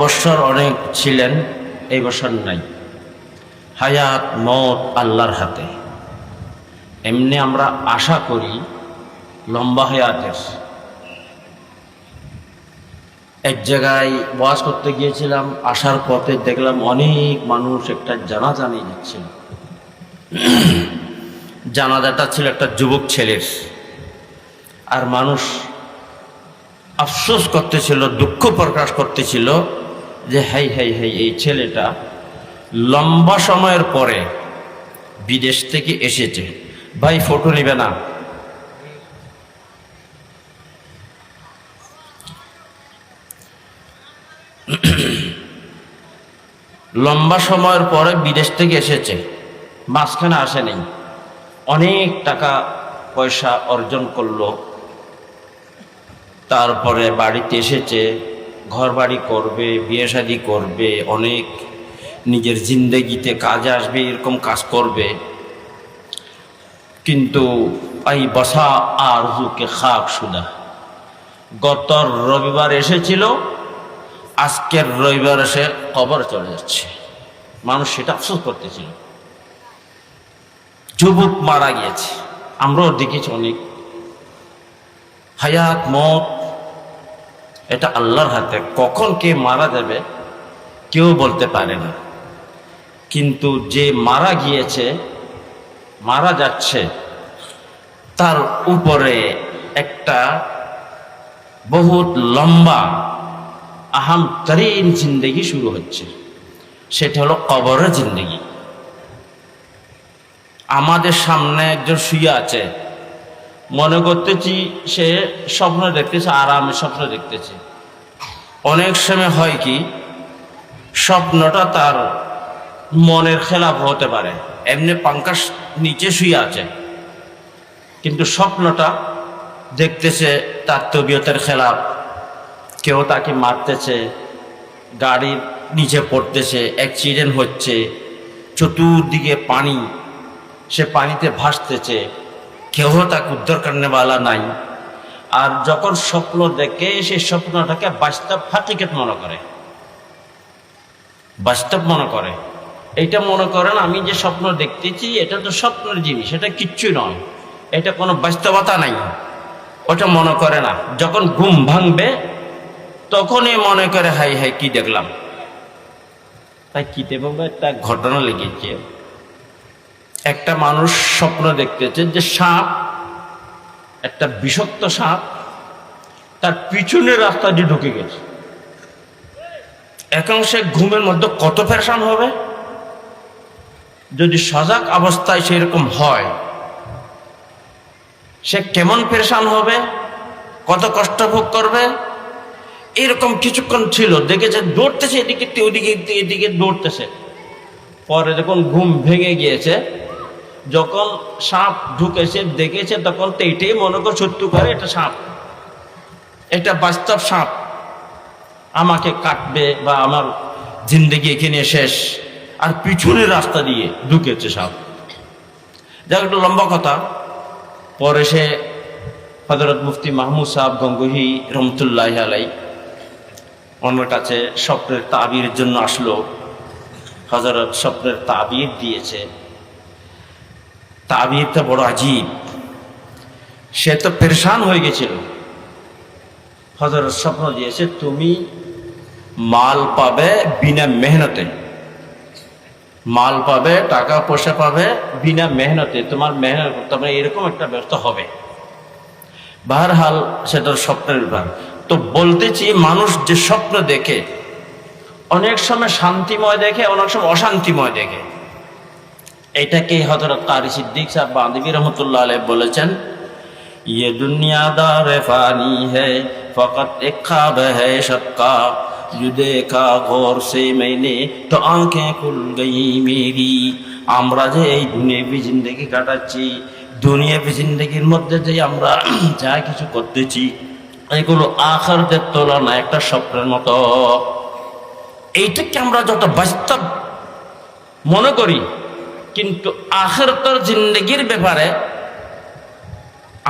বছর অনেক ছিলেন, এই বছর নাই। হায়াত মত আল্লাহর হাতে। এমনি আমরা আশা করি লম্বা হায়াতের। এক জায়গায় ওয়াজ করতে গিয়েছিলাম, আসার পথে দেখলাম অনেক মানুষ একটা জানাজা নিয়ে যাচ্ছিল। জানাজাটা ছিল একটা যুবক ছেলের। আর মানুষ আফসোস করতেছিল, দুঃখ প্রকাশ করতেছিল যে হাই হাই হাই, এই ছেলেটা লম্বা সময়ের পরে বিদেশ থেকে এসেছে। ভাই ফটো নিবে না? লম্বা সময়ের পরে বিদেশ থেকে এসেছে, মাঝখানে আসেনি। অনেক টাকা পয়সা অর্জন করলো, তারপরে বাড়িতে এসেছে, ঘর বাড়ি করবে, বিয়ে শাদী করবে, অনেক নিজের জিন্দেগিতে কাজে আসবে, এরকম কাজ করবে। কিন্তু এই বসা আরজুকে খাক সুদা, গত রবিবার এসেছিল, আজকের রবিবার এসে কবর চলে যাচ্ছে। মানুষ সেটা আফসোস করতেছিল। যুবক মারা গিয়েছে, আমরাও দেখেছি অনেক। হায়াত মত এটা আল্লাহর হাতে, কখন কে মারা যাবে কেউ বলতে পারে না। কিন্তু যে মারা গিয়েছে, মারা যাচ্ছে, তার উপরে একটা বহুত লম্বা আহাম তরিন জিন্দেগি শুরু হচ্ছে। সেটা হলো কবরের জিন্দেগি। আমাদের সামনে একজন শুয়ে আছে, মনে করতেছি সে স্বপ্ন দেখতেছে, আরামে স্বপ্ন দেখতেছে। অনেক সময় হয় কি, স্বপ্নটা তার মনের খেলাফ হতে পারে। এমনি পাঙ্কার নিচে শুয়ে আছে, কিন্তু স্বপ্নটা দেখতেছে তার তবিয়তের খেলাফ। কেউ তাকে মারতেছে, গাড়ির নিচে পড়তেছে, অ্যাক্সিডেন্ট হচ্ছে, চতুর্দিকে পানি, সে পানিতে ভাসতেছে, কেউ তাকে উদ্ধার করনেওয়ালা নাই। আর যখন স্বপ্ন দেখে, সেই স্বপ্নটাকে বাস্তব হাকিকত মনে করে, বাস্তব মনে করে। এইটা মনে করেন আমি যে স্বপ্ন দেখতেছি এটা তো স্বপ্নের জিনিস, এটা কিচ্ছু নয়, এটা কোনো বাস্তবতা নাই, ওটা মনে করে না। যখন ঘুম ভাঙবে তখনই মনে করে হাই হাই কি দেখলাম। তাই কি দেখবো, একটা ঘটনা লেগেছে। একটা মানুষ স্বপ্ন দেখতেছে যে সাপ, একটা বিষাক্ত সাপ তার পিছনের রাস্তা দিয়ে ঢুকে গেছে। এখন সে ঘুমের মধ্যে কত পেরেশান হবে। যদি সজাগ অবস্থায় সেরকম হয়, সে কেমন পেরেশান হবে, কত কষ্ট ভোগ করবে। এরকম কিছুক্ষণ ছিল, দেখেছে দৌড়তেছে এদিকে ওদিকে, এদিকে দৌড়তেছে। পরে যখন ঘুম ভেঙে গিয়েছে, যখন সাপ ঢুকেছে দেখেছে, তখন তো এটাই মনে করে সত্যি করে এটা সাপ, এটা বাস্তব সাপ, আমাকে কাটবে বা আমার জিন্দেগি এখানে শেষ। আর পিছনের রাস্তা দিয়ে ঢুকেছে সাপ। যাক, একটু লম্বা কথা। পরে সে হযরত মুফতি মাহমুদ সাহেব গঙ্গোহী রহমতুল্লাহ আলাই, ওনার কাছে স্বপ্নের তাবির জন্য আসলো। হযরত স্বপ্নের তাবির দিয়েছে। তাবিরটা বড় আজীব। সে তো পেরেশান হয়ে গেছিল। হযরত স্বপ্ন দিয়েছে, তুমি মাল পাবে বিনা মেহনতে, মাল পাবে, টাকা পয়সা পাবে বিনা মেহনতে, তোমার মেহনত করতে হবে, এরকম একটা ব্যবস্থা হবে। বাহরহাল সেটার স্বপ্নের ব্যাপার। তো বলতেছি, মানুষ যে স্বপ্ন দেখে অনেক সময় শান্তিময় দেখে, অনেক সময় অশান্তিময় দেখে। এটাকে হযরত কারি সিদ্দিক সাহেব বাঁদবী রহমতুল্লাহ আলাইহি বলেছেন, ये दुनियादार फानी है फकत एक ख्वाब है सबका, जो देखा गौर से मैंने तो आंखें खुल गई मेरी। আমরা যে এই দুনিয়াবি জিন্দেগি কাটাচ্ছি, দুনিয়াবি জিন্দেগির মধ্যে যে আমরা যা কিছু করতেছি, এগুলো আখিরাতের তুলনায় একটা স্বপ্নের মতো। এইটাকে আমরা যত বাস্তব মনে করি, কিন্তু আখিরাতের জিন্দেগির ব্যাপারে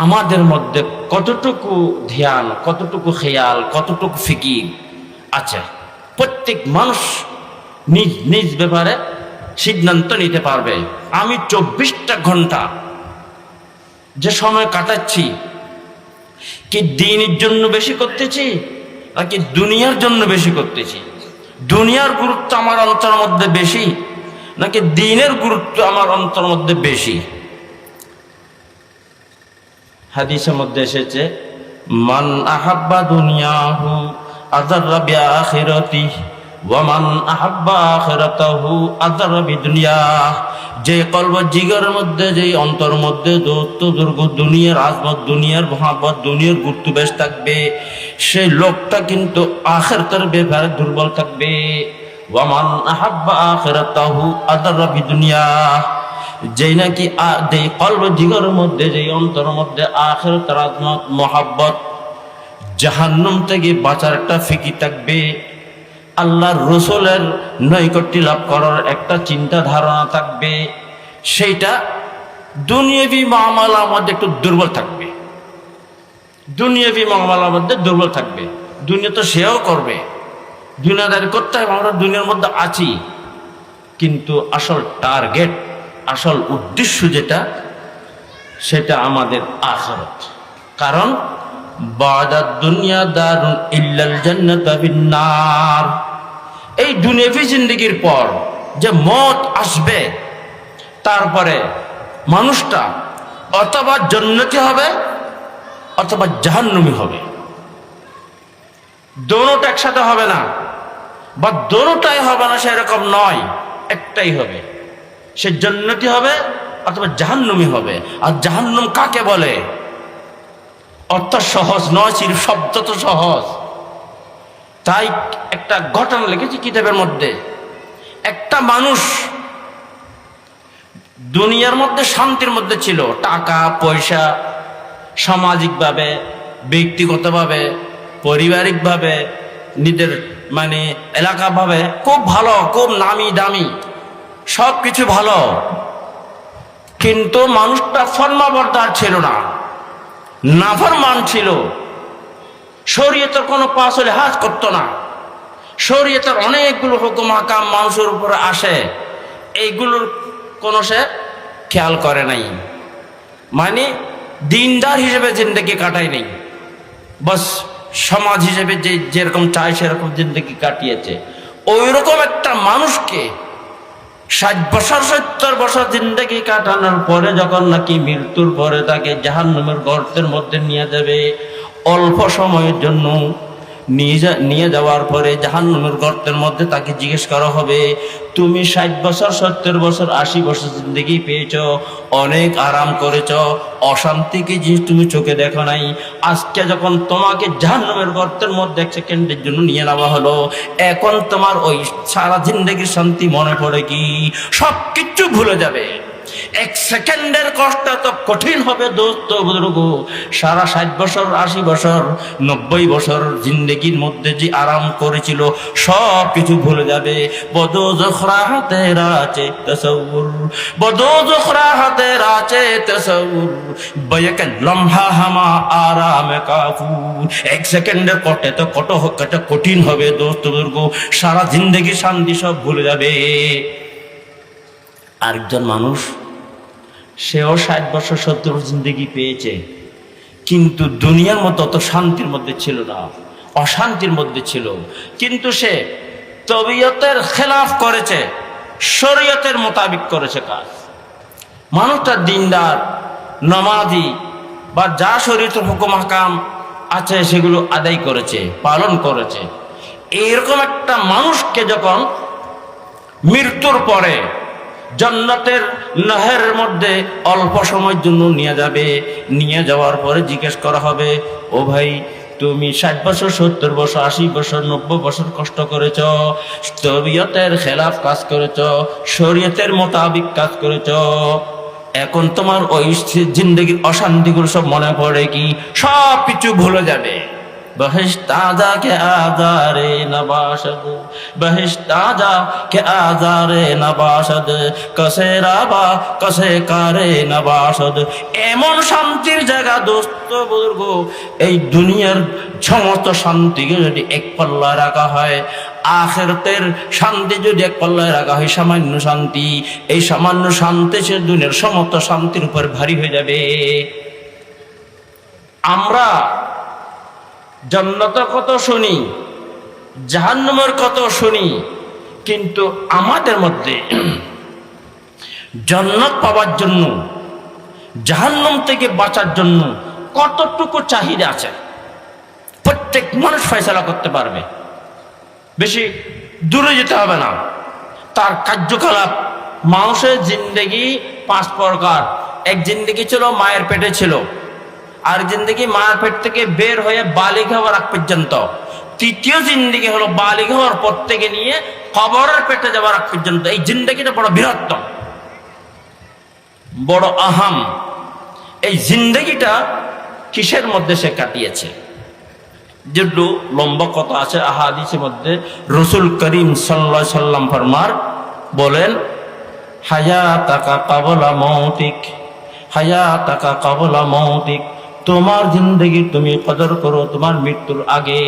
আমাদের মধ্যে কতটুকু ধ্যান, কতটুকু খেয়াল, কতটুকু ফিকির আছে, প্রত্যেক মানুষ নিজ নিজ ব্যাপারে সিদ্ধান্ত নিতে পারবে। আমি 24টা ঘন্টা যে সময় কাটাচ্ছি, কি দ্বীনের জন্য বেশি করতেছি নাকি দুনিয়ার জন্য বেশি করতেছি? দুনিয়ার গুরুত্ব আমার অন্তরের মধ্যে বেশি নাকি দ্বীনের গুরুত্ব আমার অন্তরের মধ্যে বেশি? হাদিসের মধ্যে এসেছে, মান আহাব্বা দুনিয়াহু আযাররা বিআখিরাতিহি ওয়া মান আহাব্বা আখিরাতাহু আযাররা বিদুনিয়াহ। যে কলব জিগরের মধ্যে, যে অন্তর মধ্যে দুর্গ দুনিয়ার আজমত, দুনিয়ার মহাব্বত, দুনিয়ার গুরুত্ব বেশ থাকবে, সেই লোকটা কিন্তু আখিরাতের ব্যাপারে দুর্বল থাকবে। ওয়া মান আহাব্বা আখিরাতাহু আযাররা বিদুনিয়াহ। যেই নাকি যেই কলব জিগরের মধ্যে, যেই অন্তরের মধ্যে আখিরাতের আজমত, মহাব্বত, জাহান্নাম থেকে বাঁচার একটা ফিকির থাকবে, আল্লাহর রসুলের নৈকট্য লাভ করার একটা চিন্তা ধারণা থাকবে, সেইটা দুনিয়াবি মামলার মধ্যে একটু দুর্বল থাকবে। দুনিয়াবি মামলার মধ্যে দুর্বল থাকবে। দুনিয়া তো সেও করবে, দুনিয়াদারি করতে হবে, আমরা দুনিয়ার মধ্যে আছি, কিন্তু আসল টার্গেট, আসল উদ্দেশ্য যেটা, সেটা আমাদের আখিরাত। কারণ বাদাদ দুনিয়া দারুন ইল্লাল জান্নাতু ফিন নার। এই দুনিয়াবি জিন্দেগির পর যে মওত আসবে, তারপরে মানুষটা অথবা জান্নাতি হবে অথবা জাহান্নামী হবে। দোনোটা একসাথে হবে না, বা দোনোটাই হবে না সেরকম নয়, একটাই হবে। সে জান্নাতি হবে অথবা জাহান্নামী হবে। আর জাহান্নাম কাকে বলে? অর্থ সহজ নয়, সির্ফ শব্দ তো সহজ। তাই একটা ঘটনা লিখেছি কিতাবের মধ্যে। একটা মানুষ দুনিয়ার মধ্যে শান্তির মধ্যে ছিল, টাকা পয়সা, সামাজিকভাবে, ব্যক্তিগতভাবে, পারিবারিকভাবে, নিজের মানে এলাকাভাবে খুব ভালো, খুব নামি দামি, সব কিছু ভালো, কিন্তু মানুষটা ফরমাবরদার ছিল না, নাফরমান ছিল। শরীয়তের কোনো পাশ লেহাজ করতো না। শরীয়তের অনেকগুলো হুকুম হাকাম মানুষের উপরে আসে, এইগুলোর কোনো সে খেয়াল করে নাই। মানে দিনদার হিসেবে জিন্দগি কাটাই নেই, বাস সমাজ হিসেবে যে যেরকম চায় সেরকম জিন্দগি কাটিয়েছে। ওই রকম একটা মানুষকে 60 বছর 70 বছর জিন্দগি কাটানোর পরে যখন নাকি মৃত্যুর পরে তাকে জাহান্নামের গর্তের মধ্যে নিয়ে যাবে, অল্প সময়ের জন্য নিয়ে যাওয়ার পরে জাহান্নামের গর্তের মধ্যে তাকে জিজ্ঞেস করা হবে, তুমি 60 বছর 70 বছর 80 বছর জিন্দগি পেয়েছ, অনেক আরাম করেছ, অশান্তিকে জিনিস তুমি চোখে দেখো নাই। আজকে যখন তোমাকে জাহান্নামের গর্তের মধ্যে 1 সেকেন্ডের জন্য নিয়ে নেওয়া হলো, এখন তোমার ওই সারা জিন্দগির শান্তি মনে পড়ে কি? সব কিছু ভুলে যাবে। 1 সেকেন্ডের কষ্ট তো কঠিন হবে দোস্ত বুজুর্গ। সারা 60 বছর 80 বছর 90 বছর জিন্দগির মধ্যে যে আরাম করেছিল সব কিছু ভুলে যাবে। বদো জখরা হাতের আছে তসব্বুর, বদো জখরা হাতের আছে তসব্বুর, বয়ক লম্হা হামা আরাম কাফুর। 1 সেকেন্ডের কষ্টে তো কত কঠিন হবে দোস্ত বুজুর্গ। সারা জিন্দগি শান্তি সব ভুলে যাবে। আরেকজন মানুষ, সেও 60 বছর 70 বছর জিন্দগি পেয়েছে, কিন্তু দুনিয়ার মতো অত শান্তির মধ্যে ছিল না, অশান্তির মধ্যে ছিল। কিন্তু সে তবিয়তের খেলাফ করেছে, শরীয়তের মোতাবিক করেছে কাজ। মানুষটা দিনদার, নামাজি, বা যা শরীয়তের হুকুম হাকাম আছে সেগুলো আদায় করেছে, পালন করেছে। এইরকম একটা মানুষকে যখন মৃত্যুর পরে জান্নাতের নহরের মধ্যে অল্প সময়ের জন্য নিয়ে যাবে, নিয়ে যাওয়ার পরে জিজ্ঞেস করা হবে, ও ভাই তুমি 60 বছর 70 বছর 80 বছর 90 বছর কষ্ট করেছ, তবিয়তের খেলাফ কাজ করেছ, শরীয়তের মোতাবিক কাজ করেছ, এখন তোমার ওই জিন্দগির অশান্তিগুলো সব মনে পড়ে কি? সব কিছু ভুলে যাবে। बहिश्ता जा के आजारे नबाशद, बहिश्ता जा के आजारे नबाशद, कसे राबा कसे कारे नबाशद। এমন শান্তির জায়গা দোস্ত বুজুর্গ, এই দুনিয়ার সমস্ত শান্তিকে যদি এক পাল্লা রাখা হয় আখিরাতের শান্তি যদি এক পাল্লায় রাখা হয় সামান্য শান্তি, এই সামান্য শান্তি সে দুনিয়ার সমস্ত শান্তির উপর ভারী হয়ে যাবে। আমরা জান্নাতের কত শুনি, জাহান্নামের কত শুনি, কিন্তু আমাদের মধ্যে জান্নাত পাওয়ার জন্য, জাহান্নাম থেকে বাঁচার জন্য কতটুকু চাহিদা আছে প্রত্যেক মানুষ ফয়সালা করতে পারবে। বেশি দূরে যেতে হবে না। তার কার্যকলাপ, মানুষের জিন্দেগি 5 প্রকার। এক জিন্দেগি ছিল মায়ের পেটে ছিল, আর জিন্দেগি মায়ের পেট থেকে বের হয়ে বালিগ হওয়ার আগ পর্যন্ত। তৃতীয় জিন্দেগি হলো বালিগ হওয়ার পর থেকে নিয়ে কবরের পেটে যাওয়ার আগ পর্যন্ত। এই জিন্দেগিটা বড় বৃহত্তম, বড় আহাম। এই জিন্দেগিটা কিসের মধ্যে সে কাটিয়েছে? যেটু লম্বা কথা আছে আহাদিসের মধ্যে, রসুল করিম সাল্লাল্লাহু আলাইহি সাল্লাম ফরমার বলেন, হায়াতাকা ক্বাবলা মৌতিক, হায়াতাকা ক্বাবলা মৌতিক, তোমার জিন্দেগি তুমি কদর করো তোমার মৃত্যুর আগে,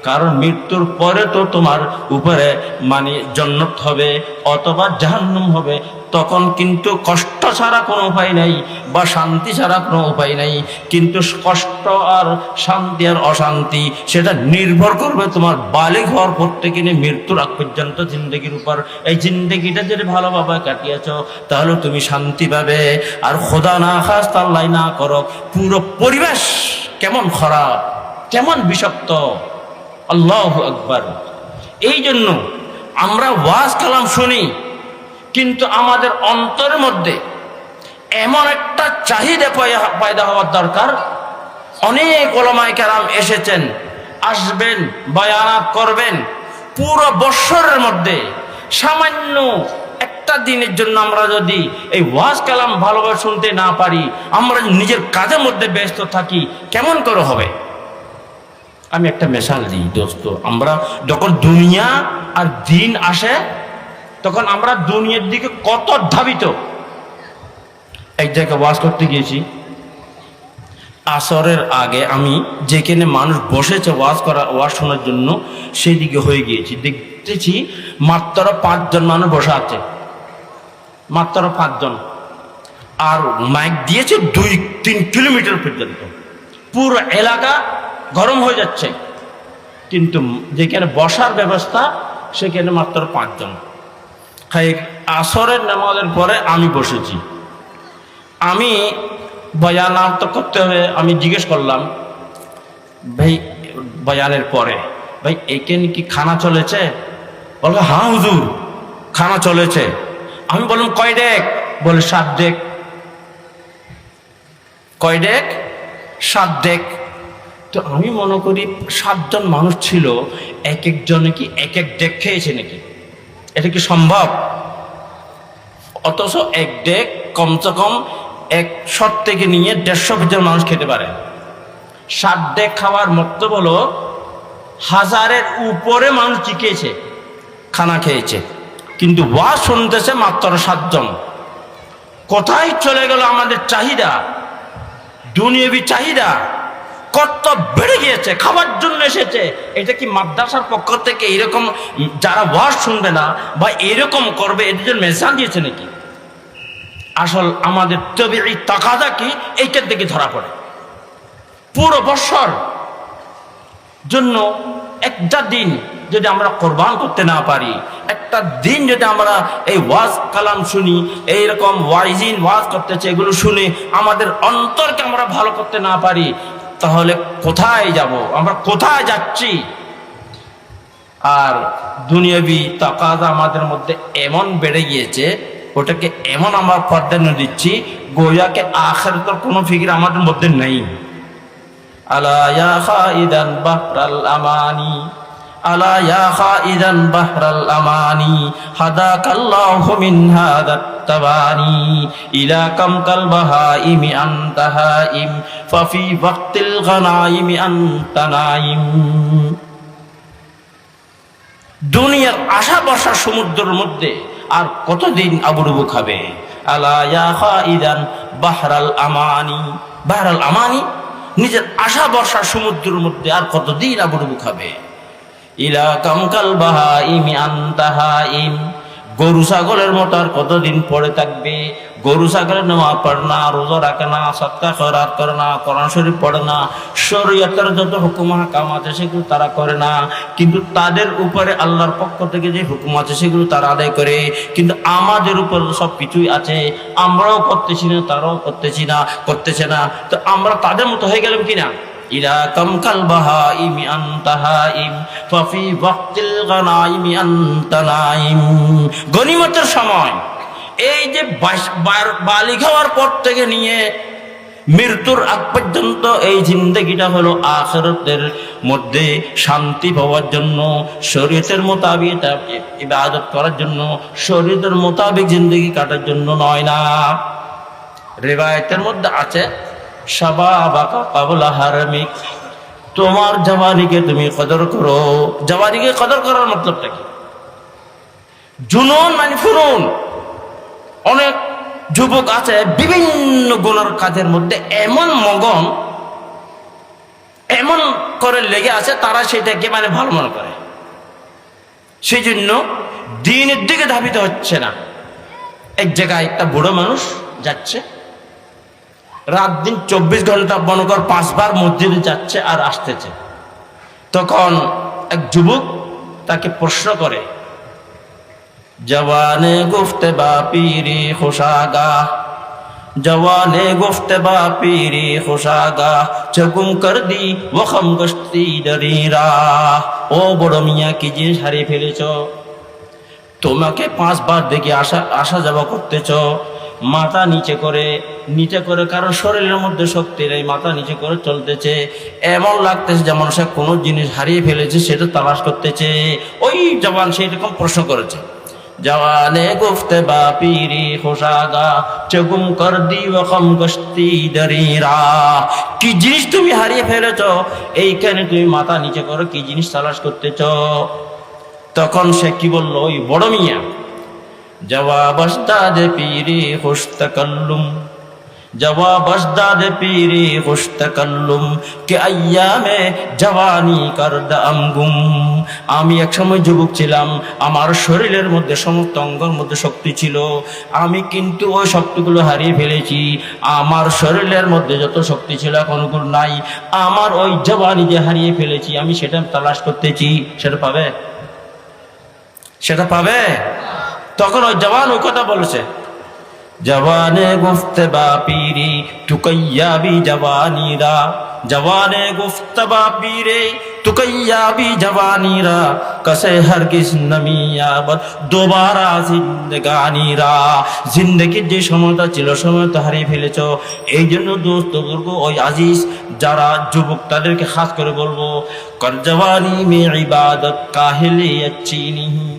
কারণ মৃত্যুর পরে তো তোমার উপরে মানে জান্নাত হবে অথবা জাহান্নাম হবে। তখন কিন্তু কষ্ট ছাড়া কোনো উপায় নাই বা শান্তি ছাড়া কোনো উপায় নাই। কিন্তু কষ্ট আর শান্তি আর অশান্তি সেটা নির্ভর করবে তোমার বালিগ হওয়ার পর থেকে নিয়ে মৃত্যুর আগ পর্যন্ত জিন্দগির উপর। এই জিন্দগিটা যদি ভালোভাবে কাটিয়েছ তাহলে তুমি শান্তি পাবে। আর খোদা না খাস্তা আল্লাহ না করো পুরো পরিবেশ কেমন খারাপ, কেমন বিষাক্ত, আল্লাহু আকবার। এই জন্য আমরা ওয়াজ কালাম শুনি, কিন্তু আমাদের অন্তরের মধ্যে এমন একটা চাহিদা পয়দা হওয়ার দরকার। অনেক ওলামায়ে কেরাম এসেছেন, আসবেন, বয়ানাত করবেন। পুরো বৎসরের মধ্যে সামান্য একটা দিনের জন্য আমরা যদি এই ওয়াজ কালাম ভালোভাবে শুনতে না পারি, আমরা নিজের কাজের মধ্যে ব্যস্ত থাকি, কেমন করে হবে? আমি একটা মিশাল দিই দোস্ত, আমরা যখন দুনিয়া আর দিন আসে তখন আমরা দুনিয়ার দিকে কত ধাবিত। এক জায়গায় ওয়াজ করতে গিয়েছি, আসরের আগে আমি যেখানে মানুষ বসেছে ওয়াজ শোনার জন্য সেই দিকে হয়ে গিয়েছি। দেখতেছি মাত্র 5 জন মানুষ বসে আছে, মাত্র 5 জন। আর মাইক দিয়েছে 2-3 কিলোমিটার পর্যন্ত। পুরো এলাকা গরম হয়ে যাচ্ছে, কিন্তু যেখানে বসার ব্যবস্থা সেখানে মাত্র 5 জন। আসরের নামাজের পরে আমি বসেছি, আমি বয়ান তো করতে হবে। আমি জিজ্ঞেস করলাম, ভাই বয়ানের পরে ভাই এখানে কি খানা চলেছে? বলবে হ্যাঁ হুজুর খানা চলেছে। আমি বললাম কয় ডেক? বলে 7 ডেক। কয় ডেক? 7 ডেক। তো আমি মনে করি 7 জন মানুষ ছিল, এক একজনে কি এক এক ডেক খেয়েছে নাকি? এটা কি সম্ভব? অথচ এক ডেক কমসে কম 100 থেকে নিয়ে 150 জন মানুষ খেতে পারে। 7 ডেক খাওয়ার মতলব হলো 1000-এর উপরে মানুষ জিকেছে, খানা খেয়েছে, কিন্তু ওয়াজ শুনতেছে মাত্র 7 জন। কোথায় চলে গেল আমাদের চাহিদা? দুনিয়াবি চাহিদা কত বেড়ে গিয়েছে, খাবার জন্য এসেছে। এটা কি মাদ্রাসার পক্ষ থেকে এরকম যারা ওয়াজ শুনবে না বা এরকম করবে এদের জন্য মেসাজ দিয়েছে নাকি? আসল আমাদের তবিঈ তাকাদা কি এইটার দিকে ধরা পড়ে। পুরো বৎসর জন্য একটা দিন যদি আমরা কোরবান করতে না পারি, একটা দিন যদি আমরা এই ওয়াজ কালাম শুনি, এইরকম ওয়াইজিন ওয়াজ করতেছে এগুলো শুনে আমাদের অন্তরকে আমরা ভালো করতে না পারি, তাহলে কোথায় যাব? আমরা কোথায় যাচ্ছি? আর দুনিয়াবি তাকাদা আমাদের মধ্যে এমন বেড়ে গিয়েছে, ওটাকে এমন আমরা প্রাধান্য দিচ্ছি গোয়াকে আখিরাতের কোনো ফিকির আমাদের মধ্যে নেই। আলা ইয়া খাইদান বাহরাল আমানি, আলা ইয়া খাইদান বাহরাল আমানি, হাদাকাল্লাহু মিন হাদাত তাবানি, ইলা কাম কাল বাহাইমি আনতা হাইম, ফাফি ওয়াক্তিল গনাইমি আনতা নাইম। দুনিয়ার আশা বর্ষা সমুদ্রের মধ্যে আর কতদিন আবুডুবু খাবে? আলা ইয়া খাইদান বাহরাল আমানি, বাহরাল আমানি, নিজের আশা বর্ষা সমুদ্রের মধ্যে আর কতদিন আবুডুবু খাবে? ইলা কামকাল বাহাইমি আনতাহাইম, গরু ছাগলের মতো আর কতদিন পড়ে থাকবে? গরু ছাগলের নামাজ পড়ে না, রোজা রাখে না, সদকা খয়রাত করে না, কোরআন শরীফ পড়ে না, শরীয়তের যত হুকুম হাকাম আছে সেগুলো তারা করে না, কিন্তু তাদের উপরে আল্লাহর পক্ষ থেকে যে হুকুম আছে সেগুলো তারা আদায় করে। কিন্তু আমাদের উপর সব কিছুই আছে, আমরাও করতেছি না, তারাও করতেছে না, তো আমরা তাদের মতো হয়ে গেলাম কিনা? ইলা কামকাল বাহাইমি আনতাহাইম ফাফি ওয়াক্তিল গানাইমি আনতানাইম। গনিমতের সময়, এই যে বালিগ হওয়ার পর থেকে নিয়ে মৃত্যুর আগ পর্যন্ত এই জিন্দেগিটা হলো আখিরাতের মধ্যে শান্তি পাওয়ার জন্য, শরীয়তের মোতাবেক ইবাদত করার জন্য, শরীয়তের মোতাবেক জিন্দেগি কাটার জন্য নয় না। রিওয়ায়াতের মধ্যে আছে শাবাবাকা ক্বাবলা হারামিক, তোমার জওয়ানিকে তুমি কদর করো। জওয়ানিকে কদর করার মতলবটা কি? জুনুন মানে ফুনুন। অনেক যুবক আছে বিভিন্ন গুনার কাজের মধ্যে এমন মগন, এমন করে লেগে আছে, তারা সেটাকে মানে ভালো মনে করে, সেই জন্য দিনের দিকে ধাবিত হচ্ছে না। এক জায়গায় একটা বুড়ো মানুষ যাচ্ছে, রাত দিন 24 ঘন্টা মনে কর 5 বার মসজিদে যাচ্ছে আর আসতেছে। তখন এক যুবক তাকে প্রশ্ন করে, জওয়ানে গুফতে বা পীরি খুশাগা, জওয়ানে গুফতে বা পীরি খুশাগা, চগুম কর দি ওখম গস্তি দরিরা। ও বড় মিয়া, কি জিনিস হারিয়ে ফেলেছ? তোমাকে 5 বার দেখে আসা যাওয়া করতেছ, মাথা নিচে করে, কারণ শরীরের মধ্যে শক্তি নেই, মাথা নিচে করে চলতেছে, এমন লাগতেছে যেমন সে কোনো জিনিস হারিয়ে ফেলেছে, সেটা তালাশ করতেছে। ওই জওয়ান সেইরকম প্রশ্ন করেছে, জওয়ানে গুফতে বা পীরি খুশাগা, চগুম কর দি ওয়াকম গস্তি দরিরা। কি জিনিস তুমি হারিয়ে ফেলেছ, এইখানে তুমি মাথা নিচে করে কি জিনিস তালাশ করতেছ? তখন সে কি বলল, ওই বড় মিয়া, জওয়াব আজদাদ পীরি খুশ তাকাল্লুম, জওয়াব আজদাদ পীরি খুশ তাকাল্লুম কে আইয়ামে জওয়ানি করদাম গুম। আমি এক সময় যুবক ছিলাম, আমার শরীরের মধ্যে সমস্ত অঙ্গের মধ্যে শক্তি ছিল, আমি কিন্তু ওই শক্তিগুলো হারিয়ে ফেলেছি। আমার শরীরের মধ্যে যত শক্তি ছিল এখন ওগুলো নাই, আমার ওই জওয়ানি যে হারিয়ে ফেলেছি আমি সেটা তালাশ করতেছি। সেটা পাবে? তখন ওই জওয়ান ওই কথা বলেছে, জওয়ানে গুফতে বা পীরি তুকাইয়াবি জওয়ানিরা, জওয়ানে গুফতে বা পীরে তুকাইয়াবি জওয়ানিরা, কসে হরগিজ নমিয়াবত দোবারা জিন্দেগানিরা। জিন্দেগির যে সময়টা ছিল, সময়টা হারিয়ে ফেলেছ। এই জন্য দোস্ত বুজুর্গ, ওই আজিজ যারা যুবক তাদেরকে খাস করে বলবো, কর জওয়ানি মে ইবাদত কাহিলিয়ত চিনিহি,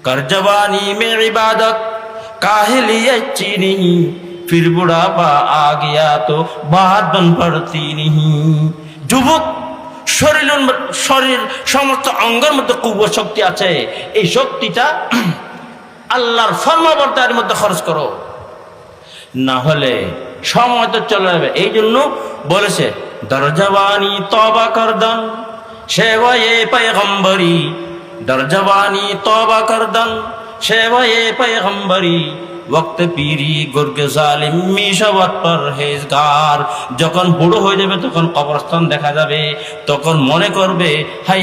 कर जवानी में इबादत काहिलियत चीनी, फिर बुढ़ापा आ गया तो बात बन पड़ती नहीं। যুবক শরীর সমস্ত অঙ্গের মধ্যে কুওয়াত শক্তি আছে, এই শক্তিটা আল্লাহর ফরমাবরদারির মধ্যে খরচ করো, না হলে সময় তো চলে যাবে। এই জন্য বলেছে, দর জওয়ানি তওবা করদান সেবায়ে পয়গম্বরি, दर जवानी तौबा करदन शेवाए पैगंबरी, वक्त पीरी गुर्ग जालिम मिशवत परहेजगार। যখন বুড়ো হয়ে যাবে তখন কবরস্থান দেখা যাবে, তখন মনে করবে হাই